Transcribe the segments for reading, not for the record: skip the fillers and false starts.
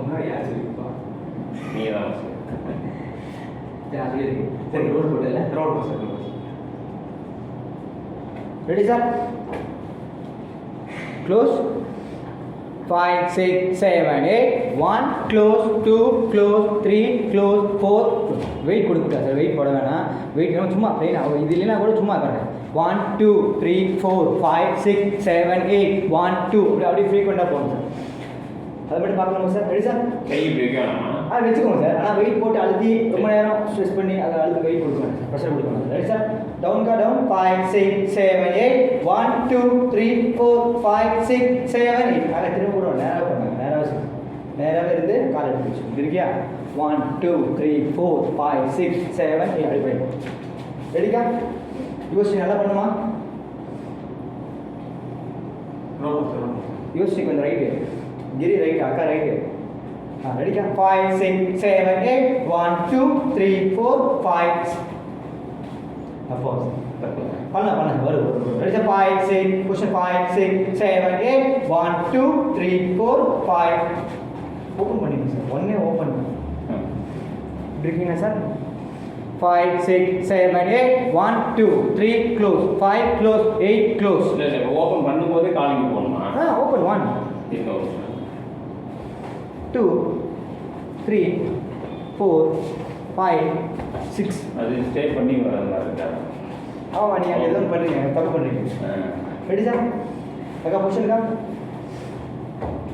முன்னாடி யார் சொல்லியிருப்பா? நீ தான் நான் சொல்லியிருக்கேன். சரி, ரோடு போட்டல road bus. Ready sir? Close. 5 6 7 8 1 close 2 close 3 close 4 weight கொடுக்குறா சார். வெயிட் போட வேணாம். வெயிட் சும்மா ப்ளைன் இது இல்லைன்னா கூட சும்மா பாருங்க. 1 2 3 4 5 6 7 8 1 2 அப்படியே ஃப்ரீக்வெண்ட்டாக போகணும் சார். அதை மட்டும் பார்க்கணும் சார். Ready sir? கை வைக்கணும். வச்சுக்கோங்க சார். ஆனால் வெயிட் போட்டு அழுத்தி ரொம்ப நேரம் ஸ்ட்ரெஸ் பண்ணி அதை அழுத்தி வெயிட் கொடுக்கணும் சார். ப்ரெஷர் கொடுக்கணும். Ready sir? டவுன் டவுன் 5 6 7 8 1 2 3 4 5 6 7 8 அதை திரும்ப கூட நேராக பண்ணுங்க. நேராகவே இருந்து கால் எடுத்து வச்சு இருக்கியா? 1 2 3 4 5 6 7 8 அப்படி போயிடும். ரெடிக்கா? யோசிச்சு நல்லா பண்ணுமா? யோசிச்சு கொஞ்சம் ரைட்டு கிரி ரைட்டு அக்கா ரைட்டு ரெடிக்கா? 5 6 7 8 1 2 3 4 5 அப்போ பண்ண வரும். ரெடி? 5 6 கொஸ்டின் 5 6 7 8 1 2 3 4 5 ஓப்பன் பண்ணிங்க சார். ஒன்னே ஓப்பன் இருக்கீங்களா சார்? 5 6 7 8 1 2 3 close 5 close 8 close. இல்லை ஓப்பன் பண்ணும்போதே காலிங் போகணுமா? ஓப்பன் 1 2 3 4 5 6 அது ஸ்டே பண்ணி வர மாதிரி இருக்கா? ஆமாம், நீங்கள் எதுவும் பண்ணுறீங்க, தப்பு பண்ணுறீங்க. Ready sir? அக்கா பொசிஷனுக்கா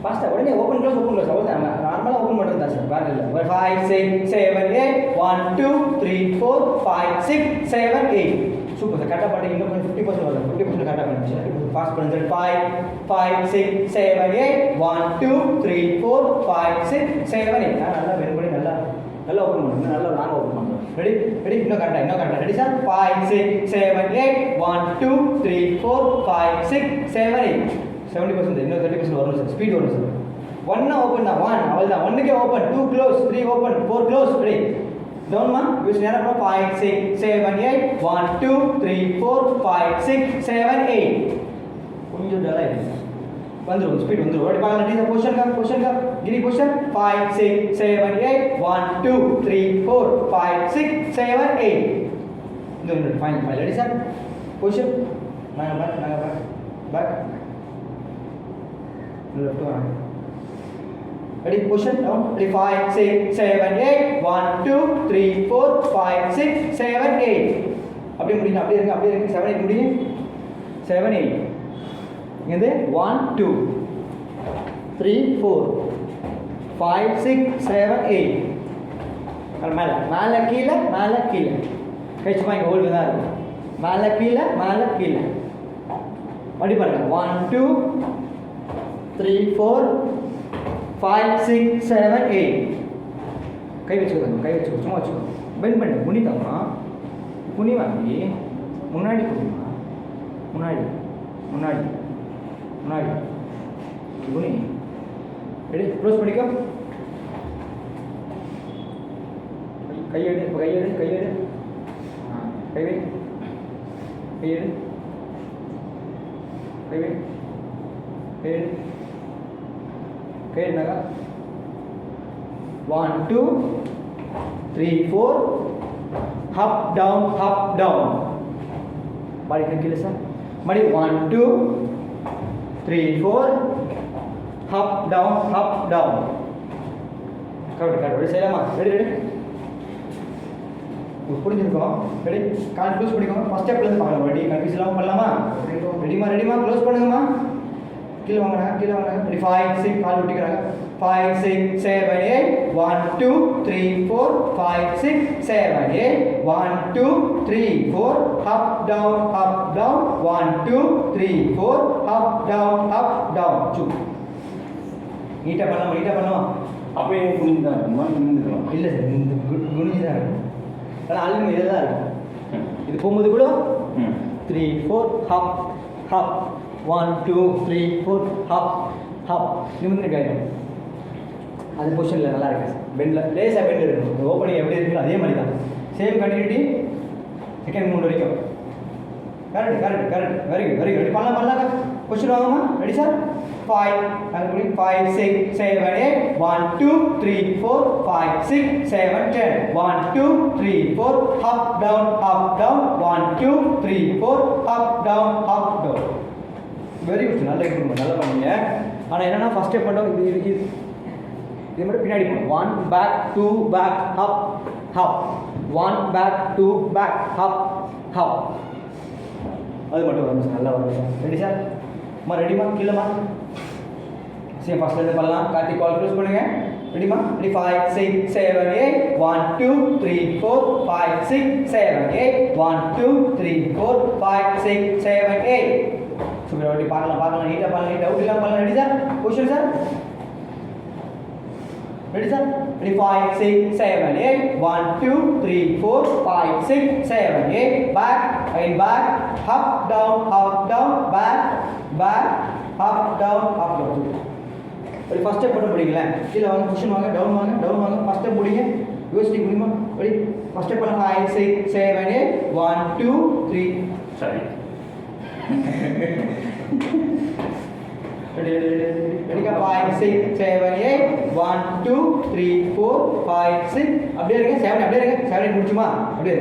ஃபாஸ்ட்டாக உடனே ஓப்பன் க்ளோஸ் அவ்வளோ தான். நார்மலாக ஓப்பன் பண்ணுறது தான் சார். வேறு இல்லை. 5 6 7 8 1 2 3 4 5 6 7 8 சூப்பர் சார். கரெக்டாக பண்ணுறீங்க. இன்னும் கொஞ்சம் 50% வரும். 50% கரெக்டாக பண்ணுங்க. ஃபாஸ்ட் பண்ணுங்க சார். 5 6 7 8 1 2 3 4 5 6 7 8 நல்லா வென் பண்ணி நல்லா ஓப்பன் பண்ணுங்க. நல்லா லாங் ஓப்பன் பண்ணுங்க. ரெடி? இன்னும் கரெக்டாக ரெடி சார்? 5 6 7 8 1 2 3 4 5 6 7 8 70%. இன்னும் 30% வரும் சார். ஸ்பீட் வரும் சார். 1 ஓப்பன் தான். 1 அவள் தான். 1க்கே open, 2 close 3 open 4 close. Ready? டவுன்மா யூஸ் நேரம் 5 6 7 8 1 2 3 4 5 6 7 8 கொஞ்சம் டல்லாக இருக்குது சார். வந்துடும் ஸ்பீட் வந்துடும். ஓடி பார்க்கலாம். ரெடி? பொசிஷன் கிரி பொசிஷன் 5 6 7 8 1 2 3 4 5 6 7 8 இந்த ஃபைன் ரெடி சார்? பொசிஷன் நாங்கள் back left one. Ready? Position down. Ready? 5 6 7 8 1 2 3 4 5 6 7 8 அப்படியே முடிங்க. அப்படியே இருங்க 7 8 முடிங்க. 7 8 இங்கே 1 2 3 4 5 6 7 8 மேலே கீழே கை சும்மா இங்கே ஹோல்டு தான் இருக்கும். மேலே கீழே அப்படி பாருங்க. 1 2 3 4 5 6 7 8 கை வச்சுக்கோ சும்மா வச்சுக்கோ. பெண்ட் பண்ணு. குனிதாம்மா குனி வாங்கி முன்னாடி குனிமா. முன்னாடி குனி. ரெடி? க்ளோஸ் பண்ணிக்கோ. கையெடு கை என்னக்கா? 1 2 3 4 up down பாடி கீழே சார். மடி 1 2 3 4 up down கரெக்ட் செய்யலாமா? ரெடி? புரிஞ்சிருக்கோம். ரெடி? கால் க்ளோஸ் பண்ணிக்கோங்க. ஃபர்ஸ்ட் ஸ்டெப்லேருந்து பார்க்கலாம். ரெடி? கன்ஃபியூஸ் இல்லாமல் பண்ணலாமா? ரெடிமா க்ளோஸ் பண்ணுங்கம்மா. கீழே வாங்க. ரெடி? 5 6 கால் விட்டுக்கிறாங்க. 5 6 7 8 1 2 3 4 5 6 7 8 1 2 3 4 up down 1 2 3 4 up down சூ. நீட்டாக பண்ணலாம். அப்படியே குனிஞ்சு தான் இருக்கும். இல்லை சார், இந்த குனிஞ்சு தான் இருக்கும். ஆனால் ஆளுங்க இதில் தான் இருக்கும். இது போகும்போது கூட 3 4 hop 1 2 3 4 hop நிமிந்து கைடும். அது பொசிஷனில் நல்லா இருக்கு. பெண்டில் லேசாக பெண்ட் இருக்கும். இந்த ஓப்பனிங் எப்படி இருக்குங்களோ அதே மாதிரி தான். சேம் கண்டினியூட்டி செகண்ட் 3 வரைக்கும். Correct very good. ரெடி? பண்ணலாம். கொஸ்டின் வாங்கம்மா. Ready sir? 5 அங்கே 5 6 7 8 1 2 3 4 5 6 7 10 1 2 3 4 up down 1 2 3 4 up down very good நல்லா இம்ப்ரூவ்மெண்ட் நல்லா பண்ணீங்க ஆனால் என்னன்னா ஃபர்ஸ்ட் ஸ்டெப் மட்டும் இது மட்டும் பின்னாடி போகணும் 1 பேக் 2 பேக் அப் ஹப் 1 பேக் 2 பேக் அப் ஹப் அது மட்டும் வரும் சார் நல்லா வரும் சார் ரெடி சார் அம்மா ரெடிமா கீழேம்மா சரி ஃபஸ்ட்லேருந்து பண்ணலாம் கார்த்திக் கால் க்ளோஸ் பண்ணுங்க ரெடிமா ரெடி 5 6 7 8 1 2 3 4 5 6 7 8 1 2 3 4 5 6 7 8 சூப்பர் ரெடி பார்க்கலாம் நீட்டாக பண்ணலாம் டவுட் இல்லாமல் பண்ணலாம் ready sir question sir ready sir ready 5 6 7 8 1 2 3 4 5 6 7 8 back again back up down back up down ready first step மட்டும் படிங்களா கீழ வாங்க பொசிஷன் வாங்க டவுன் வாங்க first step முடிங்க யோசிக்க முடியுமா ready first step பண்ண 5 6 7 8 1 2 3 சரி ready 5 6 7 8 1 2 3 4 5 6 அப்படியே இருங்க 7 அப்படியே இருங்க 7 முடிச்சுமா அப்படியே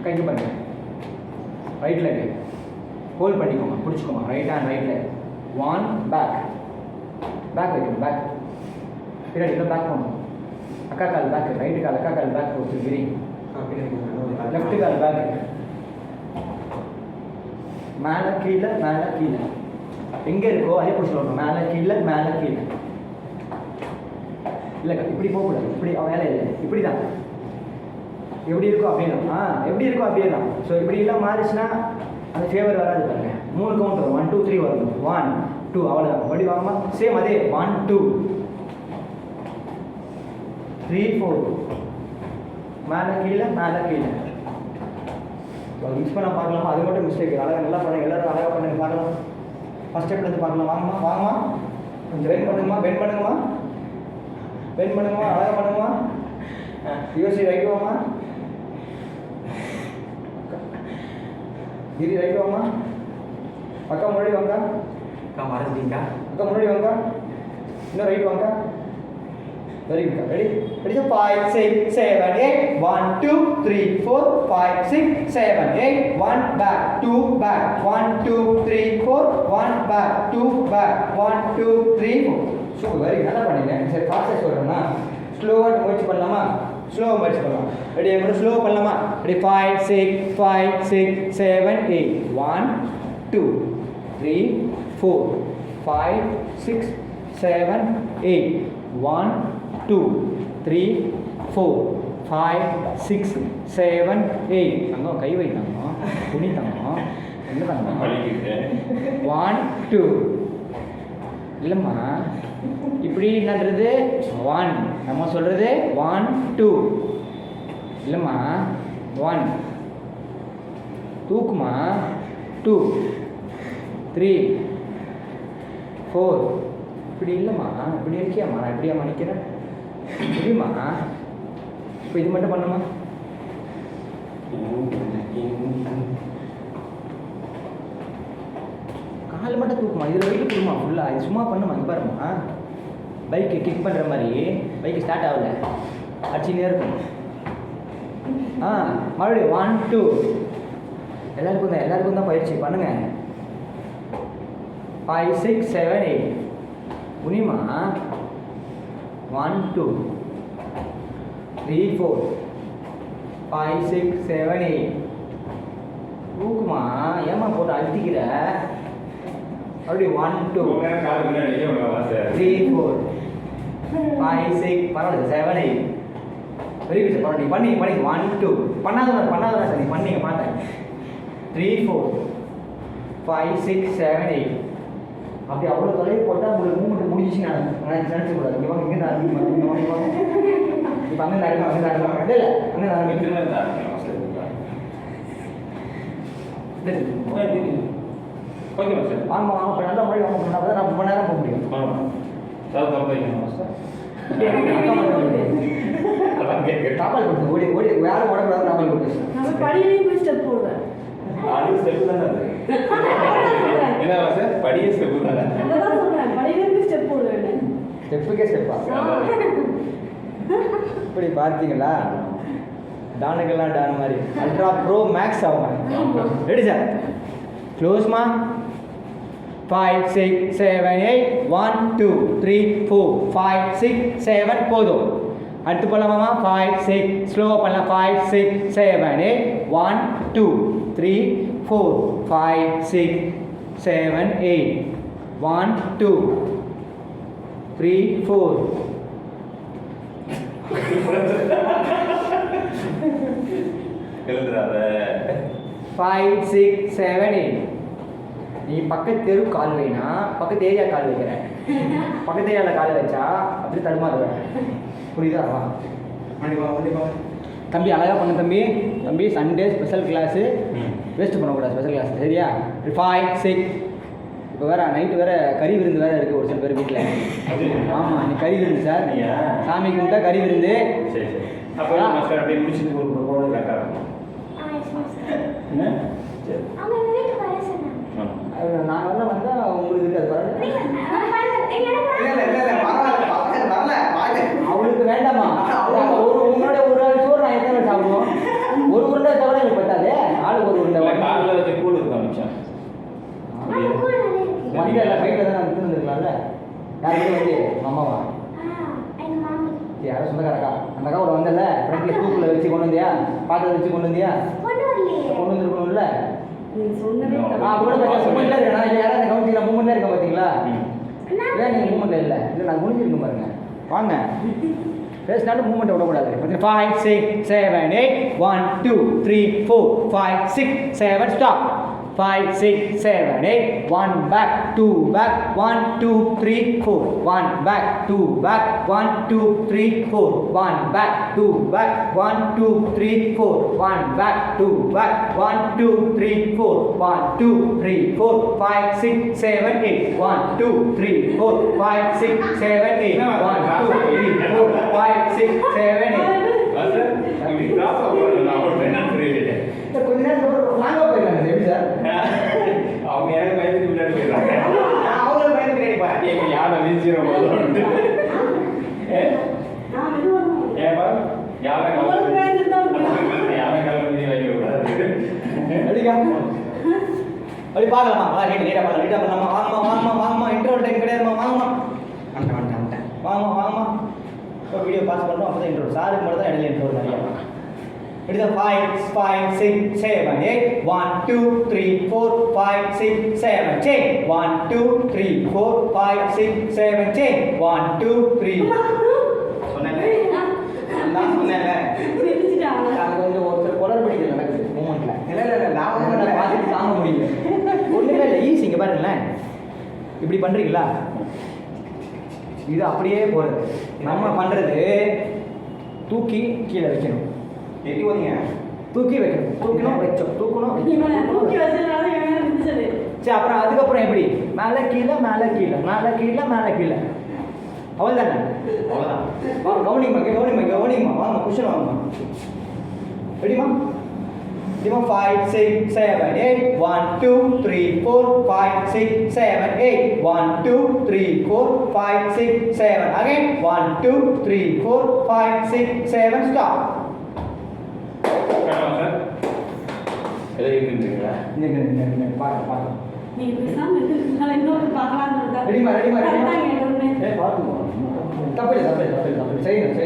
கைக்கு பண்ணுங்க ரைட் லெக் ஹோல்ட் பண்ணிக்கோங்க பிடிச்சுக்கோங்க right hand right leg 1 back வைக்கணும் பேக் பின்னாடி பேக் பண்ணணும் அக்கா கால் பேக் ரைட்டு கால் அக்கா கால் பேக் போட்டு கிரி லெஃப்ட் கால் பேக் மேலே கீழே எங்கே இருக்கோ அதே போய் சொல்லணும் மேலே கீழே இல்லை இப்படி போகக்கூடாது இப்படி வேலை இல்லை இப்படி தான் எப்படி இருக்கோ அப்படியே தான் எப்படி இருக்கோ அப்படியே தான் ஸோ இப்படி எல்லாம் மாறிச்சுன்னா அந்த ஃபேவர் வராது பாருங்க 3 கவுண்ட் வரும் 1 2 3 வரும் 1 2 அவ்வளோதான் அப்படி வாங்கம்மா சேம் அதே 1 2 3 4 மேலே கீழே மிக்ஸ் பண்ண பார்க்கலாமா அது மட்டும் மிஸ்டேக் அழகாக நல்லா பண்ணுங்க எல்லாரும் அழகாக பண்ணுங்க பார்க்கலாம் ஃபஸ்ட் ஸ்டெப்லேருந்து பார்க்கலாம் வாங்கம்மா கொஞ்சம் பெண்ட் பண்ணுங்கம்மா அழகாக பண்ணுங்கம்மா யோசி ரைட் வாமா கிரி ரைட் வாமா அக்கா முன்னாடி வாங்க அக்கா மறைச்சிட்டீங்க அக்கா முன்னாடி வாங்க இன்னும் ரைட் வாங்க very good ready 5 6 7 8 1 2 3 4 5 6 7 8 1 back 2 back 1 2 3 4 1 back 2 back 1 2 3 4 super very நல்லா பண்ணீங்க சரி ஃபாஸ்ட்டாக சொல்கிறேன்னா ஸ்லோவாக முயற்சி பண்ணலாமா ஸ்லோவாக முயற்சி பண்ணலாம் ரெடி கூட ஸ்லோவாக பண்ணலாமா ரெடி 5 6 7 8 1 2 3 4 5 6 7 8 1 2 3 4 5 6 7 8 தங்கம் கை வைத்தாங்க துணி தங்கம் என்ன தங்கம் 1 2 இல்லைம்மா இப்படி என்னன்றது 1 நம்ம சொல்கிறது 1 2 இல்லைம்மா 1 தூக்குமா 2 3 4 இப்படி இல்லைம்மா இப்படி இருக்கியாம்மா நான் இப்படியா நினைக்கிறேன் முடியுமா இப்போ இது மட்டும் பண்ணுமா கால் மட்டும் தூக்குமா இதில் வெயிட் கொடுமா ஃபுல்லாக இது சும்மா பண்ணுமா இங்கே பாருமா பைக்கு கிக் பண்ணுற மாதிரி பைக்கு ஸ்டார்ட் ஆகலை அடிச்சுனே இருக்கும் மறுபடியும் 1 2 எல்லாருக்கும் தான் பயிற்சி பண்ணுங்க 5 6 7 8 முடியுமா 1 2 3 4 5 6 7 8 தூக்குமா ஏமா போட்டு அழுத்திக்கிற அப்படியே 1 2 3 4 5 6 பரவாயில்ல 7 8 வெரி குட் சார் பண்ணி 1 2 பண்ணாதவங்க சார் நீ பண்ணீங்க பார்த்தேன் 3 4 5 6 7 8 அப்படி அவ்வளோ தொலைவு போட்டால் உங்களுக்கு மூமெண்ட் முடிஞ்சிச்சு நான் நினச்சக்கூடாது இங்கே வாங்க இங்கே தான் இப்போ அங்கே நடக்கும் இல்லை அங்கே வாங்க இப்போ நல்ல மொழி வாங்க பண்ணால் தான் நான் ரொம்ப நேரம் போக முடியும் தாப்பால் கொடுத்து ஓடி ஓடக்கூடாது தாப்பால் கொடுத்து படியிலையும் போய் ஸ்டெப் போடுவேன் அது ஸ்டெப் தானே அது. என்ன சார் படியே ஸ்டெப் தானே. அதான் சொல்றேன் படியிலேருந்து ஸ்டெப் போடுவேன். ஸ்டெப்புக்கே ஸ்டெப்பா இப்படி பார்த்தீங்களா டானுக்கெல்லாம் டான் மாதிரி அல்ட்ரா ப்ரோ மேக்ஸ் அவங்க ரெடி சார் க்ளோஸ்மா 5 6 7 8 1 2 3 4 5 6 7 போதும் அடுத்து போகலாமா 5 6 ஸ்லோ பண்ணலாம் 5 6 7 8 1 2 3 4 5 6 7 8 1 2 3 4 எழுதுறாத 5 6 7 8 நீ பக்கத்து தெரு கால் வைனா பக்கத்து ஏரியா கால் வைக்கிறேன் பக்கத்து ஏரியாவில் கால் வச்சா அப்படி தடுமாறுவேன் புரியுதா வா தம்பி அழகாக பண்ண தம்பி தம்பி சண்டே ஸ்பெஷல் கிளாஸு வேஸ்ட் பண்ணக்கூடாது ஸ்பெஷல் கிளாஸ் சரியா 5 6 இப்போ வேறு நைட்டு வேறு கறி விருந்து வேறு இருக்குது ஒரு சில பேர் வீட்டில் ஆமாம் நீ கறி விருந்து சார் சாமி கும்பிட்டா கறி விருந்து சரி சரி அப்போ மாஸ்டர் அப்படியே முடிச்சுட்டு ஒரு போகிறது கரெக்டாக இருக்கும். என்ன சரி நான் வந்தால் உங்களுக்கு இருக்காது அவளுக்கு வேண்டாமா ஒரு உன்னோட ஒரு ஆள் சோறு நான் எத்தனை சாப்பிடுவோம் ஒரு உருண்டை தவிர எனக்கு பத்தாது ஆள் ஒரு உருண்டை காலில் வச்ச கூழ் இருக்கா மிச்சம் வந்து எல்லாம் கையில் தான் நான் விட்டுருந்துருக்கலாம்ல யாருக்கு வந்து அம்மாவா யாரும் சொந்தக்காரக்கா அந்த அக்கா கூட வந்தல ஃப்ரெண்டில் தூக்கில் வச்சு கொண்டு வந்தியா பாத்திரத்தை வச்சு கொண்டு வந்தியா கொண்டு வந்துருக்கணும்ல நீ சொன்னதே கூட மூமெண்ட்ல இருக்கா இல்லை யாரும் அந்த கவுன்சில மூமெண்ட்ல இருக்க பார்த்தீங்களா ஏன் நீங்கள் மூமெண்ட்ல இல்லை இல்லை நான் முடிஞ்சிருக்கும் பாருங்க வாங்க பேசினாலும் மூமெண்ட் விடக்கூடாது 5 6 7 8 1 2 3 4 5 6 7 stop 5 6 7 8 1 back 2 back 1 2 3 4 1 back 2 back 1 2 3 4 1 back 2 back 1 2 3 4 1 back 2 back 1 2 3 4 1 2 3 4 5 6 7 8 1 2 3 4 5 6 7 8 1 2 3 4 5 6 7 8 master இப்படி கிராஸ் ஆகுறது நான் ஒரு ட்ரெயின் புரியல. கொஞ்ச நேரத்துக்கு நாங்க போயிடலாம் எப்படி சார் அவங்க எனக்கு பயந்துட்டு முன்னாடி போயிடுறாங்க. அவங்களும் பயந்து கிடைப்பா எங்க யானை வீசிடும் நான் மெதுவா ஏப்பா யானை உங்களுக்கு பயந்துட்டு தான் இருக்கேன். யானை காலம் வீதி வைக்க கூடாது. அடிக்கா அப்படி பார்க்கலாமா வா லேட்டா பண்ணலாம் லேட்டா பண்ணலாமா வாங்கம்மா இன்டர்வல் டைம் கிடையாதுமா வாங்கம்மா வந்துட்டேன் வாங்கம்மா இப்போ வீடியோ பாஸ் பண்ணுறோம் அப்போ தான் இன்ட்ரோல் சாருக்கு மட்டும் தான் இடையில இன்ட்ரோல் நிறையா இப்படிதான் 5 5 6 7 8 1 2 3 4 5 6 7 change 1 2 3 4 5 6 7 change 1 2 3 சொன்னேன்ல நான் சொன்னேன்ல சிரிச்சிட்டாங்க. அது கொஞ்சம் ஒருத்தர் குளறுபடிகள் நடக்குது மூமெண்ட்ல இல்லை நான் பார்த்துட்டு தாங்க முடியல ஒன்றுமே இல்லை ஈஸி இங்கே பாருங்களேன் இப்படி பண்ணுறீங்களா இது அப்படியே போகிறது நம்ம பண்ணுறது தூக்கி கீழே வைக்கணும் எட்டி போதீங்க தூக்கி வைக்கணும் தூக்கணும் வச்சோம் தூக்கணும் இவனை தூக்கி வச்சதுனால இவன் மேல இருந்துச்சு. சரி அப்புறம் அதுக்கப்புறம் எப்படி மேலே கீழே மேலே கீழே மேலே கீழே மேலே கீழே அவள் தானே அவ்வளோதான். கவனிமா வாங்க குஷன் வாங்கம்மா ரெடிமா ரெடிமா 5 6 7 8 1 2 3 4 5 6 7 8 1 2 3 4 5 6 7 again 1 2 3 4 5 6 7 stop கரெக்டா சார்? எதை இருக்குன்றீங்களா? பாருங்க நீ பேசாம இருக்கிறதுனால இன்னொரு பார்க்கலாம்னு இருக்கா. ரெடிமா கரெக்டா கேட்டோன்னே. பாருங்க தப்பு செய்யணும்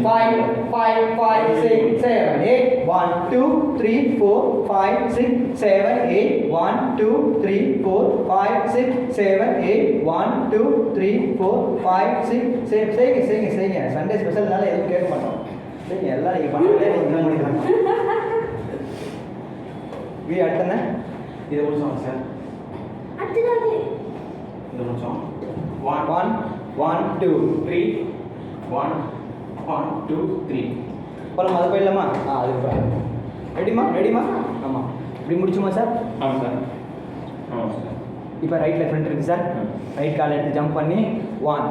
5 5 5 6 7 8 1 2 3 4 5 6 7 8 1 2 3 4 5 6 7 8 1 2 3 4 5 6 செய்யுங்க சண்டே ஸ்பெஷல்னால எதுவும் கேட்க மாட்டோம் சரிங்க எல்லாம் நீங்கள் பண்ணுறதே நீங்கள் முடிக்கலாம் வீ அடுத்தண்ணே இது முடிச்சோம் சார் அடுத்தது இது முடிச்சோம் 1 1 2 3 1 1 2 3 போகலாமா அது போயிடலாமா அதுக்கு போகலாம் ரெடிமா ஆமாம் இப்படி முடிச்சுமா சார் ஆமாம் சார். ஆமாம் சார். இப்போ ரைட்டில் ஃப்ரண்ட் இருக்குது சார் ரைட் கால் எடுத்து ஜம்ப் பண்ணி 1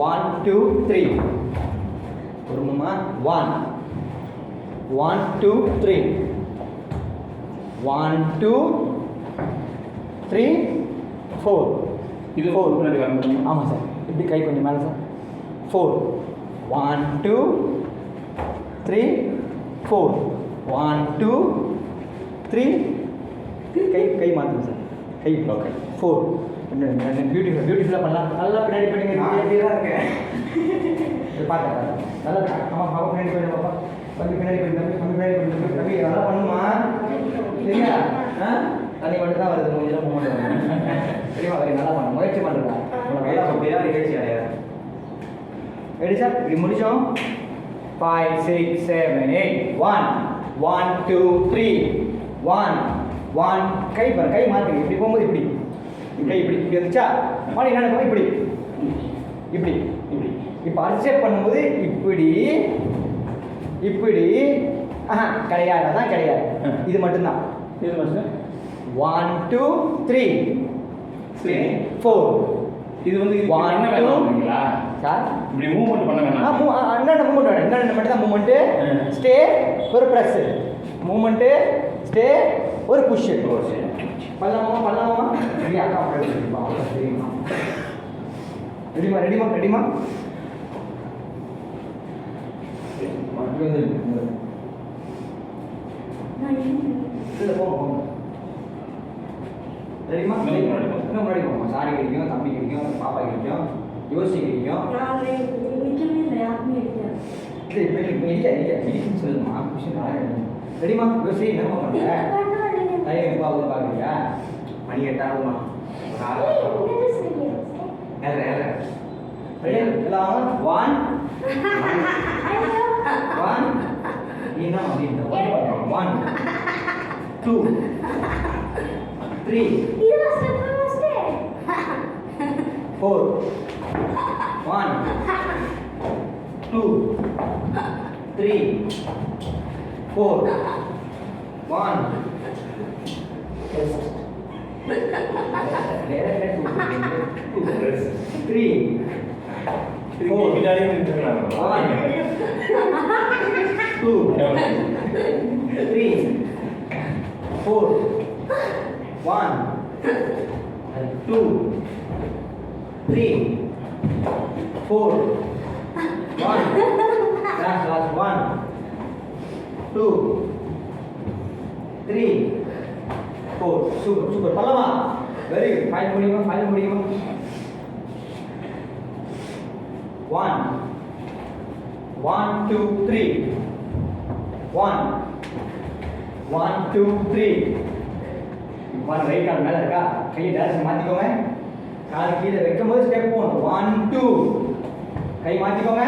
1 2 3 பொறுமைமா 1 1 2 3 1 2 3 4 இது 4 முன்னாடி வரணும். ஆமாம் சார் இப்படி கை கொஞ்சம் மேலே சார் 4 1 2 3 4 1 2 3 கை மாற்றுங்க சார் கை ஓகே 4 பியூட்டிஃபுல்லாக பண்ணலாம் நல்லா பின்னாடி பண்ணிங்க நான் இப்படி தான் இருக்கேன். பார்த்தேன் நல்லா ஆமாம் பாப்பா பின்னாடி போயிடு பாப்பா தம்பி பின்னாடி போயிடு தம்பி பின்னாடி போயிடு தம்பி நல்லா பண்ணுமா சரியா ஆ தண்ணி மட்டும் தான் வருது மூஞ்சில் மூமெண்ட் வருது சரியா வரை நல்லா பண்ண முயற்சி பண்ணுறா முயற்சி அப்படியே நிகழ்ச்சி அடையாது. ரெடி சார் இப்படி முடிச்சோம் 5 6 7 8 1 1 2 3 1 1 கை பாரு கை மாற்றுங்க இப்படி போகும்போது இப்படி கை இப்படி இப்படி வந்துச்சா மாடி என்ன நடக்கும் இப்படி இப்படி இப்படி இப்போ அட்ஜஸ்ட் பண்ணும்போது இப்படி இப்படி கிடையாது அதான் கிடையாது இது மட்டும்தான் இது மாஸ்டர் 1 2 3 சரி 4 இது வந்து இது One, என்ன two. வேணுங்களா சார் இப்படி மூவ்மெண்ட் பண்ண வேணாம் என்னென்ன மூமெண்ட் வேணும் என்னென்ன மட்டும் தான் மூமெண்ட்டு ஸ்டே ஒரு ப்ரெஸ்ஸு மூமெண்ட்டு ஸ்டே ஒரு புஷ்ஷு ஓ சரி பண்ணலாமா ரெடி அக்கா ரெடிமா ரெடிமா ரெடிமா இல்லை போங்க ரெடிமா இன்னும் முன்னாடி போங்க சாரி கிடைக்கும் தம்பி கிடைக்கும் பாப்பா கிடைக்கும் யோசி கிடைக்கும் இல்லை இப்போ இடிக்குன்னு சொல்லுமா விஷயம் ரெடிமா யோசி என்னம்மா பண்ணுற டைம் எப்போ ஆகுது பார்க்குறியா மணி 8 ஆகுமா? ஏழரை ரெடி எல்லாம் 1 நீ என்ன அப்படின்ற 1 2 3 4 1 2 3 4 1 3 பின்னாடி நின்றுக்கலாம் 2 3 4 1 2 3 4 1 last 1 2 3 4 super பண்ணலாமா வெரி குட் ஃபைல் முடியுமா 1 1 2 3 1 1 2 3 ஒன் ரைட் கால் மேலே இருக்கா கையை டேரக்ஷன் மாற்றிக்கோங்க கால் கீழே வைக்கும் போது ஸ்டெப் போகணும் 1 2 கை மாற்றிக்கோங்க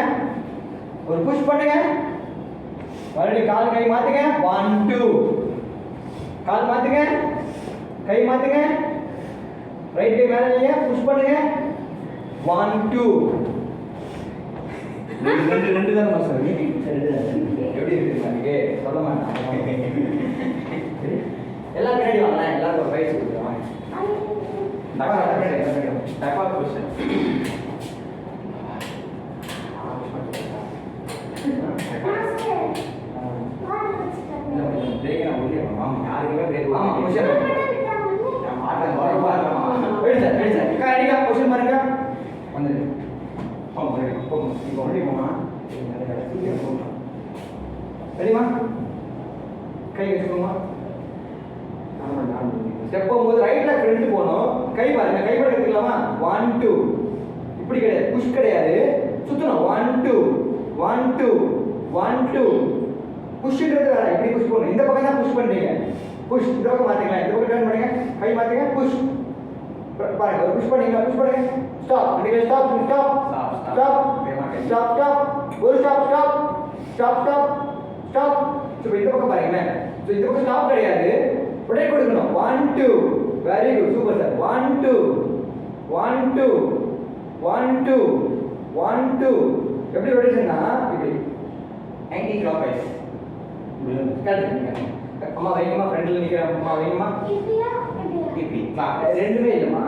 ஒரு புஷ் பண்ணுங்க மறுபடியும் கால் கை மாற்றுங்க 1 2 கால் மாற்றுங்க கை மாற்றுங்க ரைட் கை மேலே இல்லையா புஷ் பண்ணுங்க 1 2 ரெண்டு தான் மாஸ்டர் எப்படி இருக்கு எனக்கு சொல்ல மாட்டேன் எல்லாம் பின்னாடி வாங்க எல்லாரும் ஒரு பயிற்சி கொடுக்குறோம் டப்பா கொஸ்டின். யாருக்குமே பிரேக் ஆமா கொஸ்டின் பாருங்க வந்துரு ரெடிமா கை வச்சுக்கோமா ஸ்டெப் போகும்போது ரைட்ல ஃப்ரண்ட் போகணும் கை பாருங்க கை பாருங்க எடுத்துக்கலாமா 1 2 இப்படி கிடையாது புஷ் கிடையாது சுத்தணும் 1 2 1 2 1 2 புஷ்ன்றது வேற இப்படி புஷ் பண்ணணும் இந்த பக்கம் தான் புஷ் பண்றீங்க புஷ் இந்த பக்கம் மாத்திக்கலாம் இந்த பக்கம் டர்ன் பண்ணுங்க கை மாத்துங்க புஷ் பாருங்க புஷ் பண்ணுங்க ஸ்டாப் அடிக்கடி stop stop stop stop stop ஒரு stop stop stop stop stop இப்போ இந்த பக்கம் பாருங்களேன் ஸோ இந்த பக்கம் ஸ்டாப் கிடையாது உடனே கொடுக்கணும் 1 2 வெரி குட் சூப்பர் சார் 1 2 1 2 1 2 1 2 எப்படி ரொட்டேஷன்னா இப்படி ஆன்டி கிளாக் வைஸ். கரெக்ட் அம்மா வைங்கம்மா ஃப்ரெண்டில் நிற்கிற அம்மா வைங்கம்மா இப்படி கிளாக் ரெண்டுமே இல்லைம்மா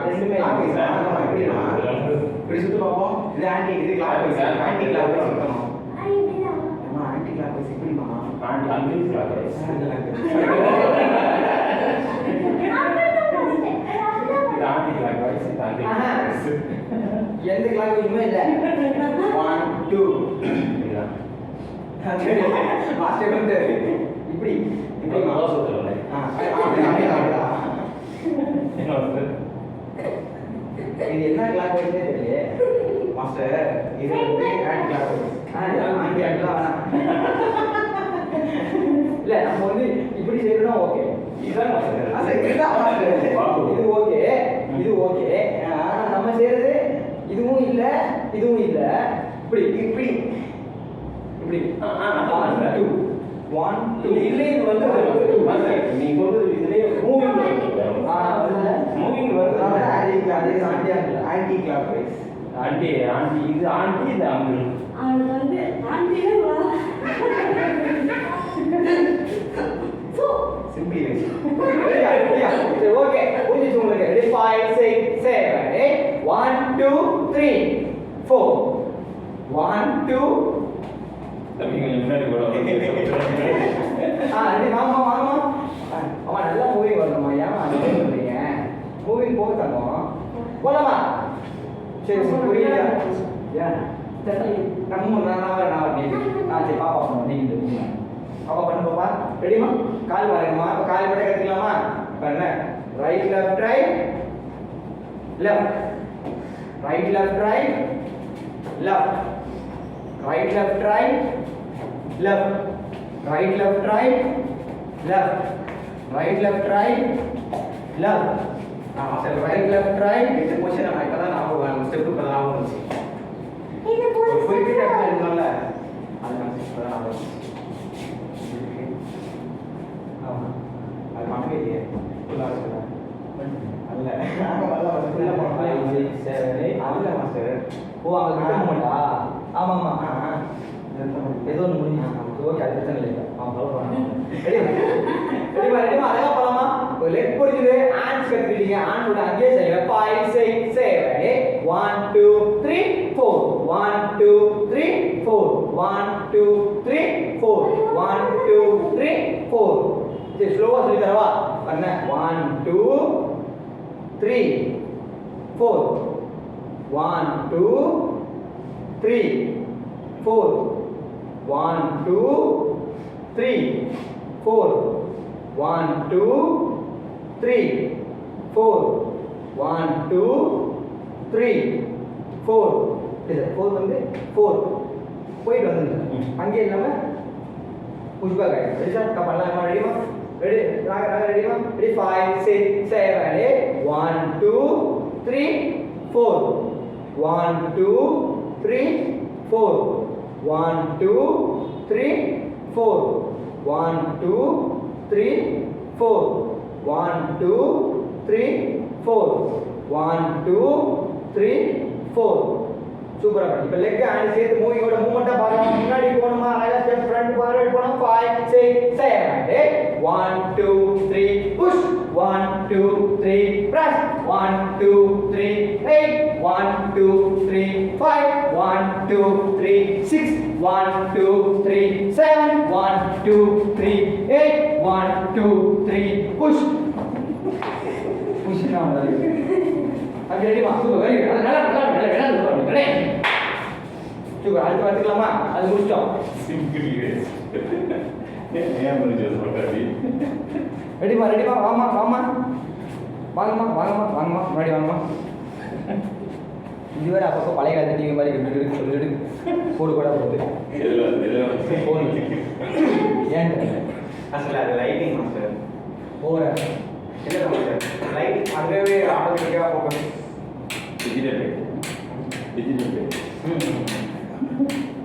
ரெண்டுமே இல்லை இப்படி சுத்து பார்ப்போம். இது ஆன்டி இது clockwise. Anticlockwise சுத்தணும். அம்மா ஆன்டி கிளாக் வைஸ் இப்படிமா ஆண்டி அங்கிள் கிளாக் வைஸ் இது ஆண்டி கிளாக் வைஸ் இது அங்கிள் கிளாக் வைஸ் எந்த கிளாக் வைஸுமே இல்லை 1 2 இதுதான் மாஸ்டர் வந்து இப்படி இப்போ மாஸ் சொல்லுங்க என்ன வந்து இது என்ன கிளாக் வைஸ்னே தெரியல மாஸ்டர் இது வந்து ஆன்டி கிளாக் வைஸ் ஆன்டி ஆன்டிலாம் வேணாம் இல்லை நம்ம வந்து இப்படி செய்யறோம் ஓகே இதுதான் மாஸ்டர் அது இதுதான் மாஸ்டர் இது ஓகே இது ஓகே ஆனால் நம்ம செய்யறது இதுவும் இல்லை இதுவும் இல்லை இப்படி இப்படி இப்படி 1 2 இதுலயே இது வந்து மாஸ்டர் நீங்க சொல்றது இதுலயே மூவிங் மூவிங் வருது anticlockwise anti anti இது ஆண்டி இது அங்கிள் அவனுக்கு வந்து ஆண்டியே சிம்பிளி வைஸ் சரி ஓகே புரிஞ்சுச்சு உங்களுக்கு ரெடி 5 6 7 8 1 2 3 4 1 2 தம்பி கொஞ்சம் முன்னாடி போட ரெடி வாங்கம்மா வாங்கம்மா அம்மா நல்லா மூவிங் வரணும்மா ஏன் அது பண்ணுறீங்க மூவிங் போட்டாங்க போலாமா சரி புரியல ஏன் நம்ம நான் சரி பாப்பா பண்ணுவோம் நீங்கள் பாப்பா பண்ணு பாப்பா ரெடிமா கால் பாருங்கம்மா இப்போ கால் மட்டும் கற்றுக்கலாமா இப்போ என்ன right left right left right left right left right left right left right left right left right left right left சரி ரைட் லெஃப்ட் ரைட் இந்த பொசிஷன் நான் இப்போ தான் ஞாபகம் ஸ்டெப்பு இப்போ ஞாபகம் வந்துச்சு ஒரு குறிப்பிட்ட இடத்துல இருந்தால அது நான் இப்போ தான் ஞாபகம் ஆமாம் அது மட்டுமே இல்லையே ஃபுல்லாக சொல்ல அல்ல அல்ல மாஸ்டர் ஓ அங்கே விட மாட்டா ஆமாம் ஆமாம் ஏதோ ஒன்று முடிஞ்சு ஓகே அது பிரச்சனை இல்லை ரெடிமா அழகா போலாமா ஒரு லெக் பிடிக்குது ஆன்ஸ் கற்றுக்கிட்டீங்க ஆனோட அங்கேயே செய்யுங்க 5 6 7 8 1 2 3 4 1 2 3 4 1 2 3 4 1 2 3 4 சரி ஸ்லோவா சொல்லி தரவா பண்ண 1 2 3 4 1 2 3 4 1 2 3 4 1 2 3 4 1 2 3 4 இது 4 வந்து 4 போயிட்டு வந்து அங்கே இல்லாம புஷ்பா गाइस ரெடி சார் பண்ணலாம் ரெடிமா ரெடி ராக ரெடிமா ரெடி 5 6 7 8 1 2 3 4 1 2 3 4 1 2 3 4 1 2 3 4 1 2 3 4 1 2 3 4 சூப்பரா பண்ணி இப்போ லெக் ஆன் சேர்த்து மூவிங்கோட மூவ்மெண்டா பார்க்கலாம் முன்னாடி போணுமா அழகா ஸ்டெப் ஃப்ரண்ட் ஃபார்வர்ட் போணும் 5 6 7 8 1 2 3 push 1 2 3 press 1 2 3 8 1 2 3 5 1 2 3 6 1 2 3 7 1 2 3 8 1 2 3 push push now அப்படி ரெடிமா சூப்பர் வெரி குட் நல்லா ரெடி சூப்பர் அடுத்து வந்துக்கலாமா அது முடிச்சிட்டோம் சிம்பிள் கைஸ் ஏன் முடிஞ்சது சொல்றாடி ரெடிமா வாமா முன்னாடி வாங்கம்மா இதுவரை அப்பப்போ பழைய காலத்து டிவி மாதிரி சொல்லிட்டு போடு கூட போகுது ஏன் அசல அது லைட்டிங் மாஸ்டர் போகிற இல்ல மாஸ்டர் லைட் அங்கவே ஆட்டோமேட்டிக்கா போகும் டிஜிட்டல்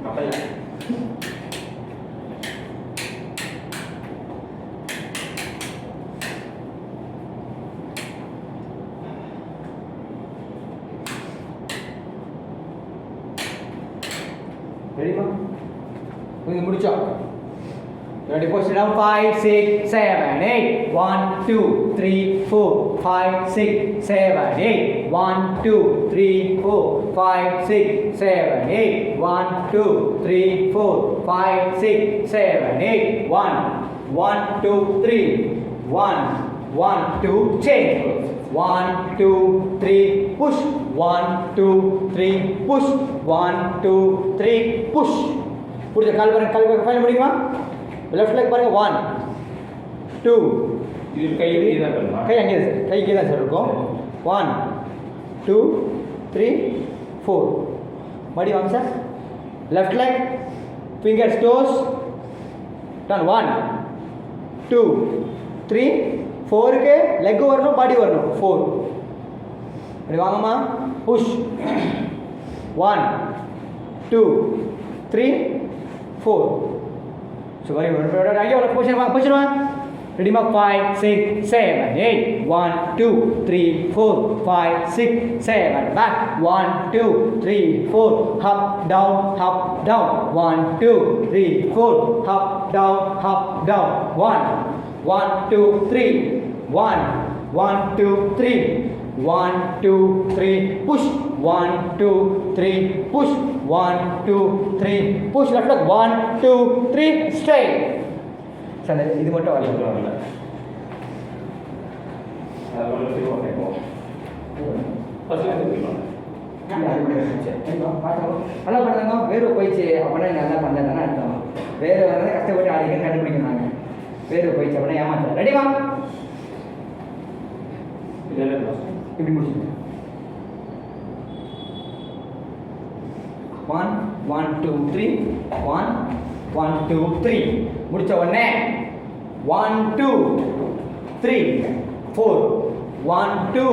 அப்பல்ல ரெடிமா இது முடிச்சோம் Ready, push it down. 5, 6, 7, 8. 1, 2, 3, 4, 5, 6, 7, 8. 1, 2, 3, 4, 5, 6, 7, 8. 1, 2, 3, 4, 5, 6, 7, 8. 1, 2, 3. 1, 2, change. 1, 2, 3, push. 1, 2, 3, push. 1, 2, 3, push. Put the call final முடியுமா? லெஃப்ட் லெக் பாருங்க. 1, 2. இது கை எப்படி தான் பண்ணலாம்? கை அங்கே சார், கை கீழே சார் இருக்கும். 1, 2, 3, 4. மறுபடியும் வாங்க சார். Left leg, fingers toes. Done. 1, 2, 3, 4க்கு லெக் வரணும், பாடி வரணும். 4. இப்படி வாங்கம்மா. Push. 1, 2, 3, 4. So very good. Ayo position one. Ready ma? 5, 6, 7, 8. 1, 2, 3, 4, 5, 6, 7. Back. 1, 2, 3, 4. Up, down, up, down. 1, 2, 3, 4. Up, down, up, down. 1, 2, 3. 1, 2, 3. 1, 2, 3. Push. 1, 2, 3. Push. 1, 2, 3. Push. Left leg. 1, 2, 3. Straight. Sir இது மட்டும் வரல. நல்லா பண்ணுறாங்க. வேறு போயிடுச்சு அப்படின்னா நல்லா பண்ணுறதுனா அர்த்தம். வேறு வந்து கஷ்டப்பட்டு ஆடிக்கன்னு கண்டுபிடிக்கிறாங்க. வேறு போயிடுச்சு அப்படின்னா ஏமாத்த. ரெடிமா? இப்படி முடிச்சுங்க. 1, 2, 3. 1, 2, 3. முடிச்ச உடனே 1, 2, 3, 4. 1, 2,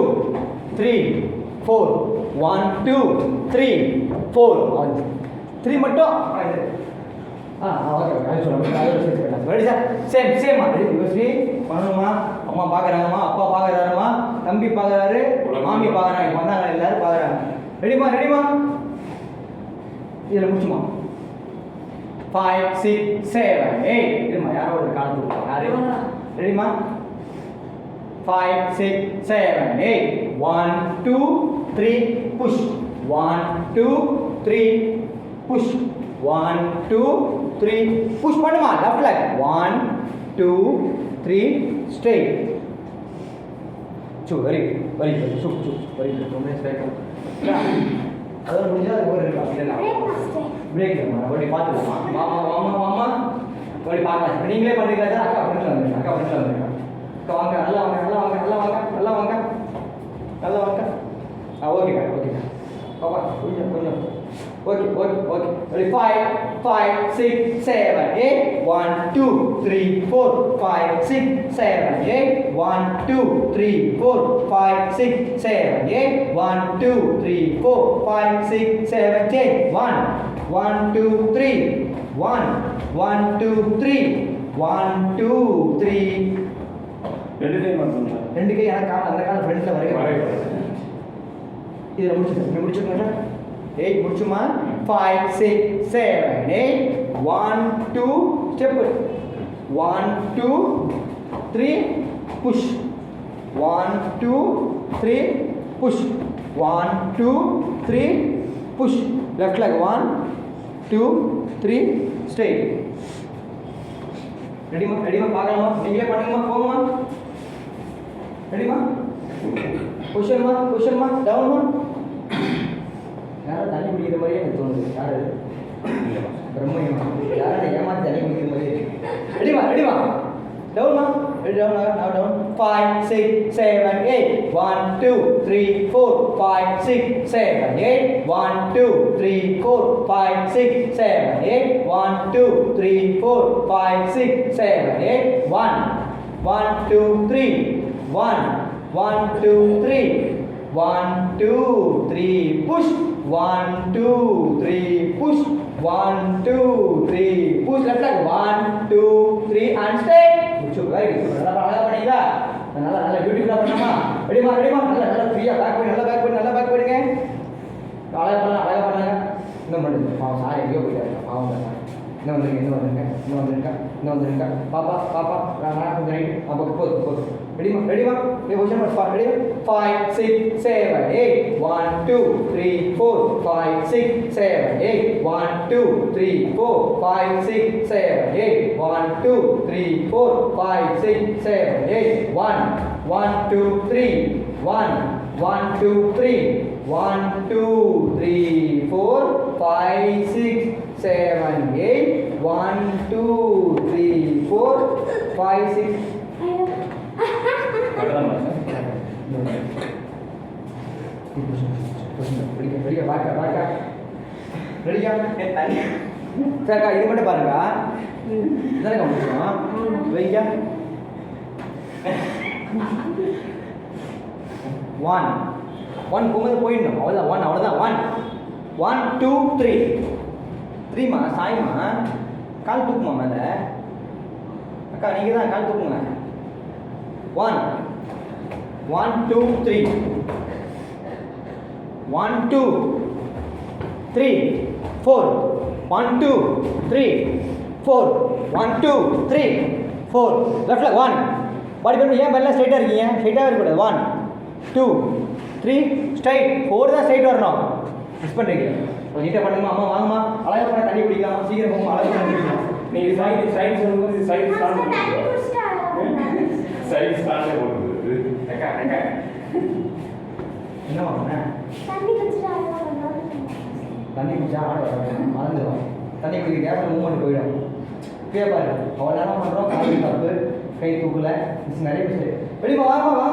3, 4. 1, 2, 3, 4. 3 மட்டும். ஓகே அது சொல்லுங்கள். Ready sir? சேம் ரெடி பண்ணணுமா? அம்மா பார்க்குறாங்கம்மா, அப்பா பார்க்குறாருமா, தம்பி பார்க்குறாரு, மாமி பார்க்குறாங்க. இப்போ வந்தாங்க, எல்லாரும் பார்க்குறாங்க. ரெடிமா? இதில் முடிச்சுமா? 5, 6, 7, 8. இருமா, யாரோ ஒரு காலத்து யாரு? ரெடிமா? 5, 6, 7, 8. 1, 2, 3, push. 1, 2, 3, push. 1, 2, 3, push பண்ணுமா? Left leg. 1, 2, 3, straight. Very very ரொம்ப ஸ்ட்ரைட்டாக அதோட முடிஞ்சால் அது ஒரு இருக்கு. அப்படின்னா பிரேக் அப்படி பார்த்துக்கலாம். மாமா அப்படி பார்க்கலாம். நீங்களே பண்ணுறீங்களா சார்? அக்கா ஃப்ரெண்ட்ஸில் வந்துருக்கேன். அக்கா வாங்க. நல்லா வாங்க. ஓகேக்கா பாப்பா கொஞ்சம் ஓகே. ரெடி? 5, 6, 7, 8. 1, 2, 3, 4, 5, 6, 7, 8. 1, 2, 3, 4, 5, 6, 7, 8. 1, 2, 3, 4, 5, 6, 7, 8. 1, 2, 3. 1, 2, 3. 1, 2, 3. ரெண்டு கை மட்டும் சார். ரெண்டு கை எனக்கு அந்த கால ஃப்ரெண்ட்ஸில் வரைக்கும் இதில் முடிச்சுக்கோங்க sir. 8 முடிச்சுமா? 5, 6, 7, 8. 1, 2 step. 1, 2, 3 push. 1, 2, 3 push. 1, 2, 3 push. Left leg. 1, 2, 3 straight. ரெடிமா? பார்க்கலாமா? நீங்களே பண்ணுங்கம்மா. போங்கம்மா. ரெடிமா? பொசிஷன்மா டவுன்மா. யாரும் தண்ணி குடிக்கிற மாதிரியே எனக்கு தோணுது. யாரு? பிரம்மையமா. யாரும் ஏமாற்றி தண்ணி குடிக்கிற மாதிரி. ரெடிமா? டவுன்மா. Down. 5, 6, 7, 8. 1, 2, 3, 4, 5, 6, 7, 8. 1, 2, 3, 4, 5, 6, 7, 8. 1, 2, 3, 4, 5, 6, 7, 8. 1, 2, 3. 1, 2, 3. 1, 2, 3 push. 1, 2, 3 push. 1, 2, 3 push. Left leg. 1, 2, 3 and stay. Very good. நல்லா பண்ணீங்களா? நல்லா பியூட்டிஃபுல்லா பண்ணாமா? ரெடிமா? நல்லா ஃப்ரீயா பேக் போடுங்க. அழகா பண்ணாங்க. இன்னும் பண்ணுங்க. பாவம் சார் எங்கேயோ போயிட்டாரு. பாவம் இன்னும் வந்துருங்க பாப்பா நான் ரைட் அப்போ போது ரெடிமா ஏ பொசிஷன் ரெடி 5 6 7 8 1 2 3 4 5 6 7 8 1 2 3 4 5 6 7 8 1 2 3 4 5 6 7 8 1 1 2 3 1 1 2 3 1 2 3 4 5 6 7 8 1 2 3 4 5 6 கரெக்டாக மாஸ்டர் ரெடியா சரிக்கா இது மட்டும் பாருங்க இதானே முடிச்சோம் வைங்க 1 போகும்போது போயிடணும் அவ்வளோதான் 1 2 3 மா சாய்மா கால் தூக்குமா மேலே அக்கா நீங்கள் தான் கால் தூக்குங்க 1 2 3 1 2 3 4 1 2 3 4 1 2 3 4 லெஃப்ட்ல 1 பாடி பண்ணி ஏன் பேர்ல ஸ்ட்ரைட்டாக இருக்கீங்க ஸ்ட்ரைட்டாக இருக்கக்கூடாது 1 2 3 ஸ்ட்ரைட் 4 தான் ஸ்ட்ரைட் வரணும் மிஸ் பண்ணுறீங்க கொஞ்சம் நீட்டாக பண்ணுங்கம்மா அம்மா வாங்கம்மா அழகாக பண்ண தண்ணி குடிக்கலாம் சீக்கிரம் போங்க அழகாக தண்ணி குடிக்கலாம் நீங்கள் சைடு சொல்லும்போது சைடு ஸ்டார்ட் போடுறது அக்கா என்ன வாங்கினேன் தண்ணி குடிச்சா ஆட மறந்துடும் தண்ணி குடிக்க கேப்பில் மூவ்மெண்ட் போயிடும் இப்பயே பாரு அவ்வளோ நேரம் பண்ணுறோம் கால் தப்பு கை தூக்கல நிறைய மிஸ்டேக் ரெடிமா வாங்கம்மா